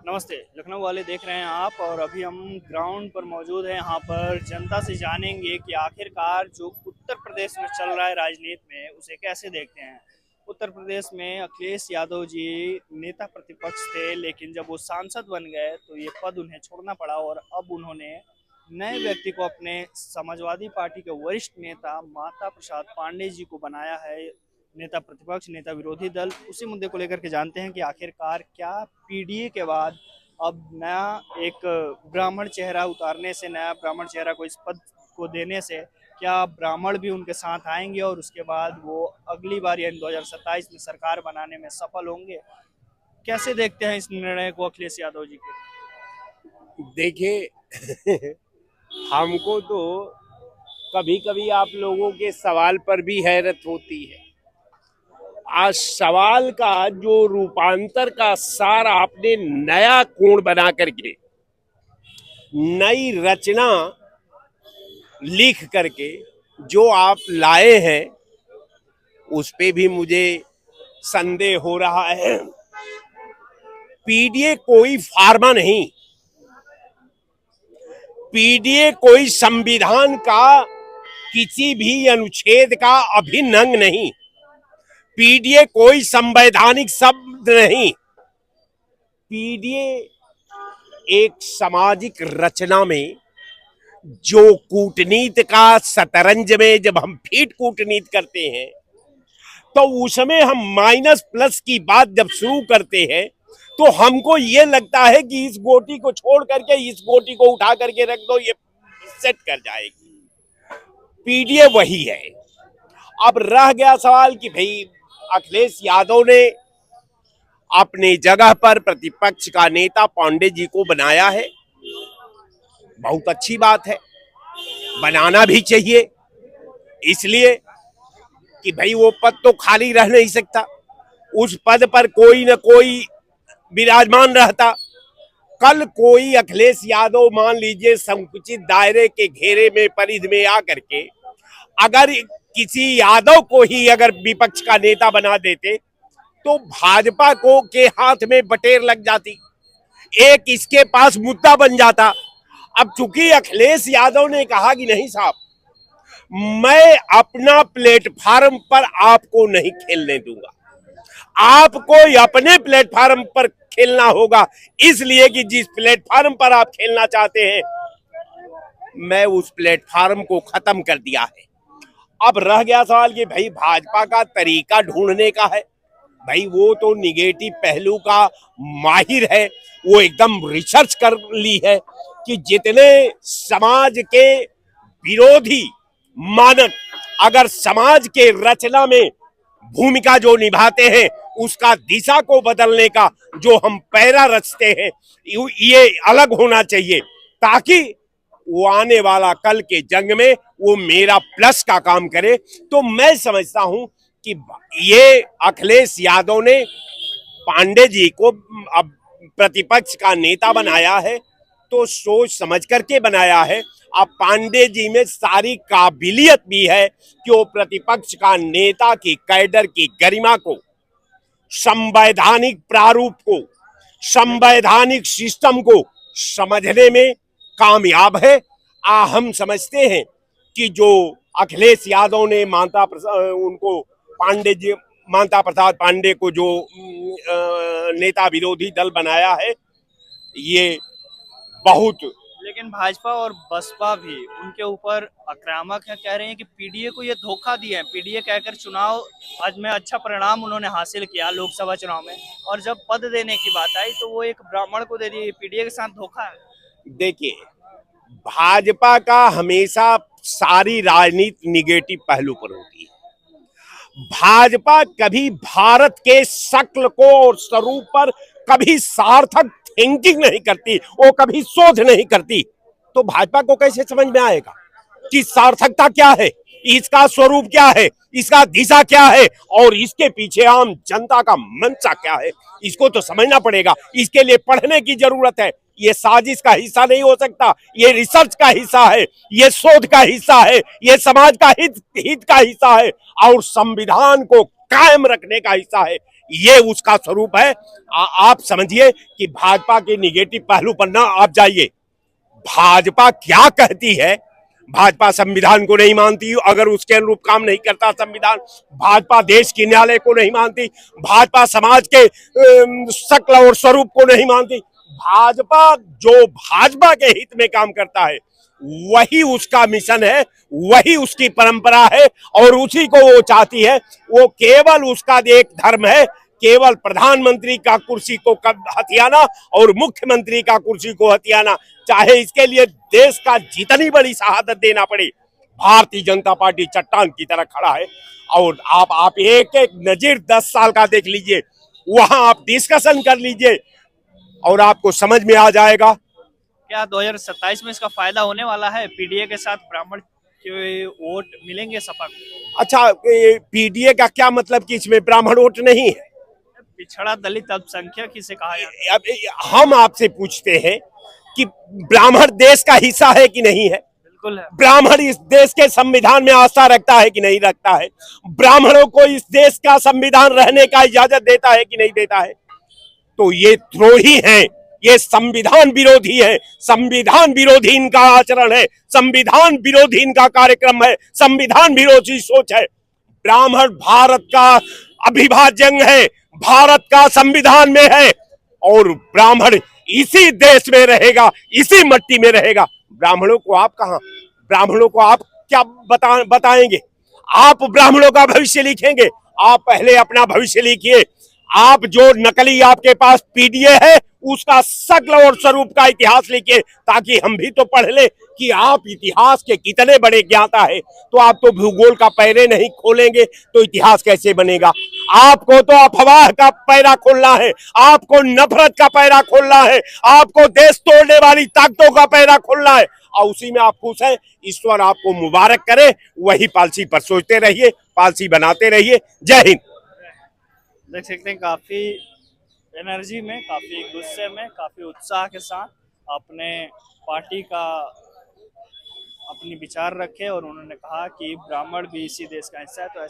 नमस्ते। लखनऊ वाले देख रहे हैं आप और अभी हम ग्राउंड पर मौजूद हैं। यहाँ पर जनता से जानेंगे कि आखिरकार जो उत्तर प्रदेश में चल रहा है राजनीति में उसे कैसे देखते हैं। उत्तर प्रदेश में अखिलेश यादव जी नेता प्रतिपक्ष थे, लेकिन जब वो सांसद बन गए तो ये पद उन्हें छोड़ना पड़ा और अब उन्होंने नए व्यक्ति को अपने समाजवादी पार्टी के वरिष्ठ नेता माता प्रसाद पांडे जी को बनाया है नेता प्रतिपक्ष, नेता विरोधी दल। उसी मुद्दे को लेकर के जानते हैं कि आखिरकार क्या पीडीए के बाद अब नया एक ब्राह्मण चेहरा उतारने से, नया ब्राह्मण चेहरा को इस पद को देने से क्या ब्राह्मण भी उनके साथ आएंगे और उसके बाद वो अगली बार यानी 2027 में सरकार बनाने में सफल होंगे। कैसे देखते हैं इस निर्णय को अखिलेश यादव जी के? देखिए हमको तो कभी कभी आप लोगों के सवाल पर भी हैरत होती है। आज सवाल का जो रूपांतर का सार आपने नया कोण बना करके नई रचना लिख करके जो आप लाए हैं उस पे भी मुझे संदेह हो रहा है। पीडीए कोई फार्मा नहीं, पीडीए कोई संविधान का किसी भी अनुच्छेद का अभिन्न अंग नहीं, पीडीए कोई संवैधानिक शब्द नहीं। पीडीए एक सामाजिक रचना में जो कूटनीति का शतरंज में जब हम फीट कूटनीति करते हैं तो उसमें हम माइनस प्लस की बात जब शुरू करते हैं तो हमको ये लगता है कि इस गोटी को छोड़ करके इस गोटी को उठा करके रख दो, ये सेट कर जाएगी। पीडीए वही है। अब रह गया सवाल कि भाई अखिलेश यादव ने अपनी जगह पर प्रतिपक्ष का नेता पांडे जी को बनाया है, बहुत अच्छी बात है, बनाना भी चाहिए, इसलिए कि भाई वो पद तो खाली रह नहीं सकता, उस पद पर कोई न कोई विराजमान रहता। कल कोई अखिलेश यादव मान लीजिए संकुचित दायरे के घेरे में परिधि में आकर के अगर किसी यादव को ही अगर विपक्ष का नेता बना देते तो भाजपा को के हाथ में बटेर लग जाती, एक इसके पास मुद्दा बन जाता। अब चूंकि अखिलेश यादव ने कहा कि नहीं साहब, मैं अपना प्लेटफार्म पर आपको नहीं खेलने दूंगा, आपको अपने प्लेटफार्म पर खेलना होगा, इसलिए कि जिस प्लेटफार्म पर आप खेलना चाहते हैं मैं उस प्लेटफार्म को खत्म कर दिया है। अब रह गया सवाल कि भाई भाजपा का तरीका ढूंढने का है। भाई वो तो निगेटिव पहलू का माहिर है, वो एकदम रिसर्च कर ली है कि जितने समाज के विरोधी मानक अगर समाज के रचना में भूमिका जो निभाते हैं उसका दिशा को बदलने का जो हम पैरा रचते हैं ये अलग होना चाहिए, ताकि वो आने वाला कल के जंग में वो मेरा प्लस का काम करे। तो मैं समझता हूं कि ये अखिलेश यादव ने पांडे जी को अब प्रतिपक्ष का नेता बनाया है तो सोच समझ करके बनाया है। अब पांडे जी में सारी काबिलियत भी है कि वो प्रतिपक्ष का नेता की कैडर की गरिमा को, संवैधानिक प्रारूप को, संवैधानिक सिस्टम को समझने में कामयाब है। हम समझते हैं कि जो अखिलेश यादव ने माता प्रसाद पांडे को जो नेता विरोधी दल बनाया है ये बहुत, लेकिन भाजपा और बसपा भी उनके ऊपर आक्रामक है, कह रहे हैं कि पीडीए को ये धोखा दिया है। पीडीए कहकर चुनाव आज में अच्छा परिणाम उन्होंने हासिल किया लोकसभा चुनाव में, और जब पद देने की बात आई तो वो एक ब्राह्मण को दे दिए। पीडीए के साथ धोखा है। देखिए भाजपा का हमेशा सारी राजनीति निगेटिव पहलू पर होती है। भाजपा कभी भारत के शक्ल को और स्वरूप पर कभी सार्थक थिंकिंग नहीं करती, वो कभी शोध नहीं करती। तो भाजपा को कैसे समझ में आएगा कि सार्थकता क्या है, इसका स्वरूप क्या है, इसका दिशा क्या है और इसके पीछे आम जनता का मंशा क्या है? इसको तो समझना पड़ेगा, इसके लिए पढ़ने की जरूरत है। ये साजिश का हिस्सा नहीं हो सकता, ये रिसर्च का हिस्सा है, ये शोध का हिस्सा है, ये समाज का हित का हिस्सा है और संविधान को कायम रखने का हिस्सा है। ये उसका स्वरूप है। आप समझिए कि भाजपा के निगेटिव पहलू पर ना आप जाइए। भाजपा क्या कहती है, भाजपा संविधान को नहीं मानती, अगर उसके अनुरूप काम नहीं करता संविधान, भाजपा देश की न्यायालय को नहीं मानती, भाजपा समाज के शक्ल और स्वरूप को नहीं मानती। भाजपा जो भाजपा के हित में काम करता है वही उसका मिशन है, वही उसकी परंपरा है और उसी को वो चाहती है। वो केवल उसका एक धर्म है, केवल प्रधानमंत्री का कुर्सी को हथियाना और मुख्यमंत्री का कुर्सी को हथियाना, चाहे इसके लिए देश का जितनी बड़ी शहादत देना पड़े। भारतीय जनता पार्टी चट्टान की तरह खड़ा है। और आप एक एक नजीर 10 साल का देख लीजिए, वहां आप डिस्कशन कर लीजिए और आपको समझ में आ जाएगा। क्या 2027 में इसका फायदा होने वाला है? पीडीए के साथ ब्राह्मण के वोट मिलेंगे सपा को? अच्छा, पीडीए का क्या मतलब कि इसमें ब्राह्मण वोट नहीं है? पिछड़ा दलित अल्पसंख्यक किसे कहा जाता है? अब हम आपसे पूछते हैं कि ब्राह्मण देश का हिस्सा है कि नहीं है? बिल्कुल है। ब्राह्मण इस देश के संविधान में आस्था रखता है कि नहीं रखता है? ब्राह्मणों को इस देश का संविधान रहने का इजाजत देता है कि नहीं देता है? तो ये द्रोही हैं, ये संविधान विरोधी है, संविधान विरोधी इनका आचरण है, संविधान विरोधी इनका कार्यक्रम है, संविधान विरोधी सोच है। ब्राह्मण भारत का अविभाज्य है, भारत का संविधान में है और ब्राह्मण इसी देश में रहेगा, इसी मट्टी में रहेगा। ब्राह्मणों को आप कहां, ब्राह्मणों को आप क्या बताएंगे? आप ब्राह्मणों का भविष्य लिखेंगे? आप पहले अपना भविष्य लिखिए। आप जो नकली आपके पास पीडीए है उसका शक्ल और स्वरूप का इतिहास लिखिए, ताकि हम भी तो पढ़ ले कि आप इतिहास के कितने बड़े ज्ञाता है। तो आप तो भूगोल का पैरे नहीं खोलेंगे तो इतिहास कैसे बनेगा? आपको तो अफवाह का पैरा खोलना है, आपको नफरत का पैरा खोलना है, आपको देश तोड़ने वाली ताकतों का पैरा खोलना है और उसी में आप खुश हैं। ईश्वर आपको मुबारक करे, वही पॉलिसी पर सोचते रहिए, पॉलिसी बनाते रहिए। जय हिंद। देख सकते हैं काफी एनर्जी में, काफी गुस्से में, काफी उत्साह के साथ अपने पार्टी का अपनी विचार रखे और उन्होंने कहा कि ब्राह्मण भी इसी देश का हिस्सा है। तो